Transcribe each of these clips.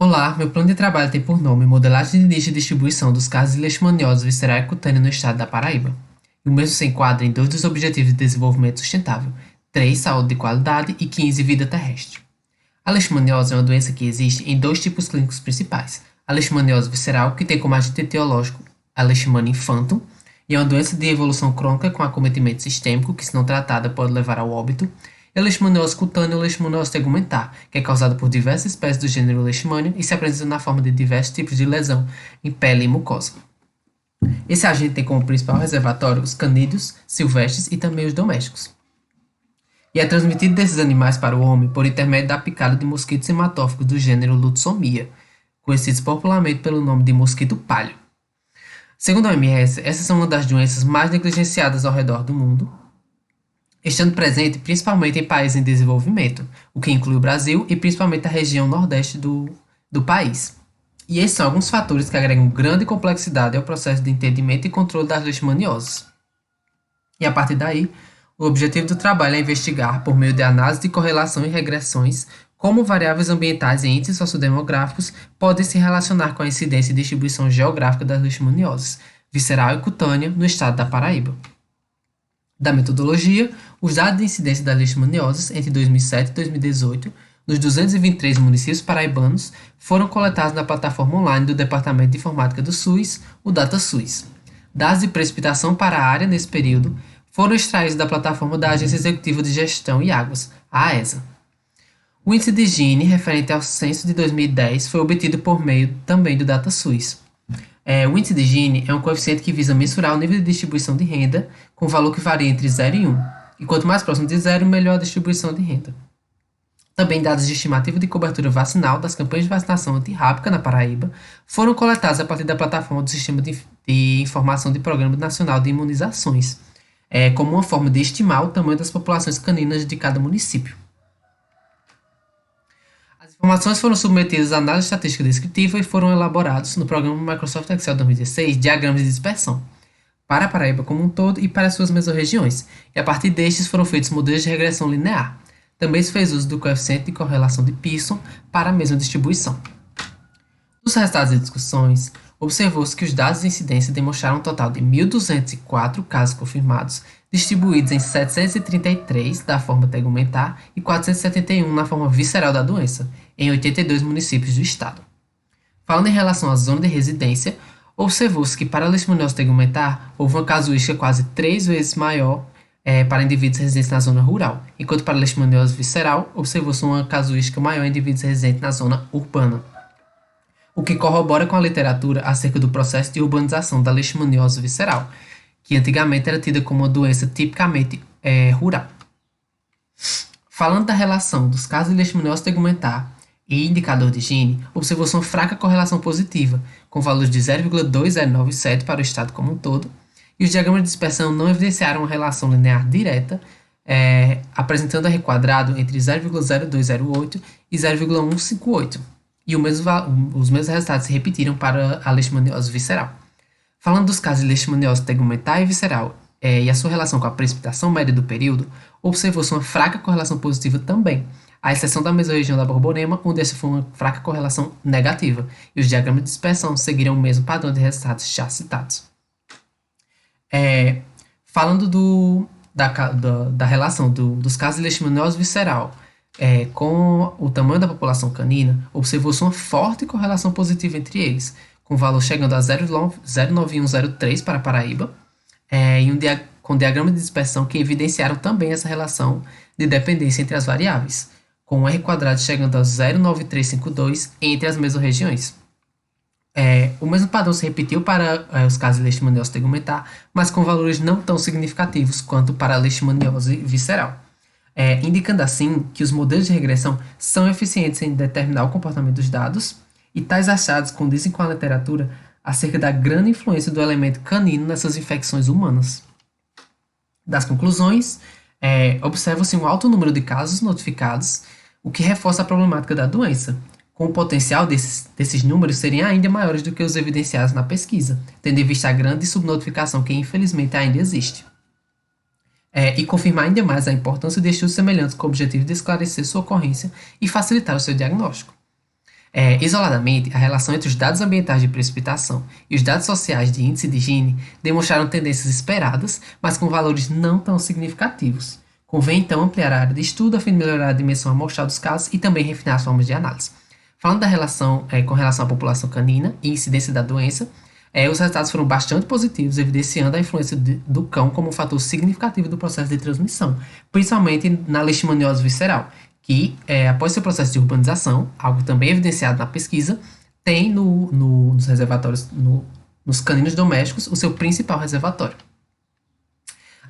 Olá, meu plano de trabalho tem por nome Modelagem de nicho e distribuição dos casos de leishmaniose visceral e cutânea no estado da Paraíba. E o mesmo se enquadra em dois dos Objetivos de Desenvolvimento Sustentável: 3, Saúde de qualidade e 15, Vida terrestre. A leishmaniose é uma doença que existe em dois tipos clínicos principais: a leishmaniose visceral, que tem como agente etiológico a Leishmania infantum, e é uma doença de evolução crônica com acometimento sistêmico que, se não tratada, pode levar ao óbito, e a leishmaniose cutânea ou leishmaniose tegumentar, que é causada por diversas espécies do gênero Leishmania e se apresenta na forma de diversos tipos de lesão em pele e mucosa. Esse agente tem como principal reservatório os canídeos silvestres e também os domésticos. E é transmitido desses animais para o homem por intermédio da picada de mosquitos hematófagos do gênero Lutsomia, conhecidos popularmente pelo nome de mosquito palho. Segundo a OMS, essas são uma das doenças mais negligenciadas ao redor do mundo, estando presente principalmente em países em desenvolvimento, o que inclui o Brasil e principalmente a região nordeste do país. E esses são alguns fatores que agregam grande complexidade ao processo de entendimento e controle das leishmanioses. E a partir daí, o objetivo do trabalho é investigar, por meio de análise de correlação e regressões, como variáveis ambientais e índices sociodemográficos podem se relacionar com a incidência e distribuição geográfica das leishmanioses, visceral e cutânea, no estado da Paraíba. Da metodologia, os dados de incidência das leishmanioses entre 2007 e 2018, nos 223 municípios paraibanos, foram coletados na plataforma online do Departamento de Informática do SUS, o DataSUS. Dados de precipitação para a área nesse período foram extraídos da plataforma da Agência Executiva de Gestão e Águas, a AESA. O índice de Gini, referente ao censo de 2010, foi obtido por meio também do DataSUS. O índice de Gini é um coeficiente que visa mensurar o nível de distribuição de renda, com valor que varia entre 0 e 1. E quanto mais próximo de 0, melhor a distribuição de renda. Também dados de estimativa de cobertura vacinal das campanhas de vacinação antirrábica na Paraíba foram coletados a partir da plataforma do Sistema de Informação do Programa Nacional de Imunizações, como uma forma de estimar o tamanho das populações caninas de cada município. As informações foram submetidas à análise estatística descritiva e foram elaborados no programa Microsoft Excel 2016 diagramas de dispersão, para a Paraíba como um todo e para as suas mesorregiões, e a partir destes foram feitos modelos de regressão linear. Também se fez uso do coeficiente de correlação de Pearson para a mesma distribuição. Dos resultados das discussões, observou-se que os dados de incidência demonstraram um total de 1.204 casos confirmados, distribuídos em 733 da forma tegumentar e 471 na forma visceral da doença, em 82 municípios do estado. Falando em relação à zona de residência, observou-se que para a leishmaniose tegumentar houve uma casuística quase 3 vezes maior para indivíduos residentes na zona rural, enquanto para a leishmaniose visceral observou-se uma casuística maior em indivíduos residentes na zona urbana, o que corrobora com a literatura acerca do processo de urbanização da leishmaniose visceral, que antigamente era tida como uma doença tipicamente rural. Falando da relação dos casos de leishmaniose tegumentar e indicador de Gini, observou-se uma fraca correlação positiva, com valores de 0,2097 para o estado como um todo, e os diagramas de dispersão não evidenciaram uma relação linear direta, apresentando R quadrado entre 0,0208 e 0,158, e os mesmos resultados se repetiram para a leishmaniose visceral. Falando dos casos de leishmaniose tegumentar e visceral e a sua relação com a precipitação média do período, observou-se uma fraca correlação positiva também, à exceção da mesorregião da Borborema, onde essa foi uma fraca correlação negativa, e os diagramas de dispersão seguiram o mesmo padrão de resultados já citados. Falando da relação dos casos de leishmaniose visceral com o tamanho da população canina, observou-se uma forte correlação positiva entre eles, com valor chegando a 0,9103 para a Paraíba, com diagrama de dispersão que evidenciaram também essa relação de dependência entre as variáveis, com o R quadrado chegando a 0,9352 entre as mesorregiões. O mesmo padrão se repetiu para os casos de leishmaniose tegumentar, mas com valores não tão significativos quanto para a leishmaniose visceral, indicando assim que os modelos de regressão são eficientes em determinar o comportamento dos dados, e tais achados condizem com a literatura acerca da grande influência do elemento canino nessas infecções humanas. Das conclusões, observa-se um alto número de casos notificados, o que reforça a problemática da doença, com o potencial desses números serem ainda maiores do que os evidenciados na pesquisa, tendo em vista a grande subnotificação que infelizmente ainda existe. E confirmar ainda mais a importância de estudos semelhantes com o objetivo de esclarecer sua ocorrência e facilitar o seu diagnóstico. Isoladamente, a relação entre os dados ambientais de precipitação e os dados sociais de índice de Gini demonstraram tendências esperadas, mas com valores não tão significativos. Convém, então, ampliar a área de estudo a fim de melhorar a dimensão amostral dos casos e também refinar as formas de análise. Falando da relação com relação à população canina e incidência da doença, os resultados foram bastante positivos, evidenciando a influência do cão como um fator significativo do processo de transmissão, principalmente na leishmaniose visceral, que, após seu processo de urbanização, algo também evidenciado na pesquisa, tem nos reservatórios, nos caninos domésticos, o seu principal reservatório.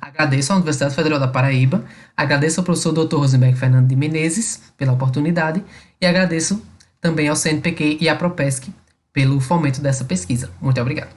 Agradeço à Universidade Federal da Paraíba, agradeço ao professor Dr. Rosenberg Fernando de Menezes pela oportunidade e agradeço também ao CNPq e à Propesc pelo fomento dessa pesquisa. Muito obrigado.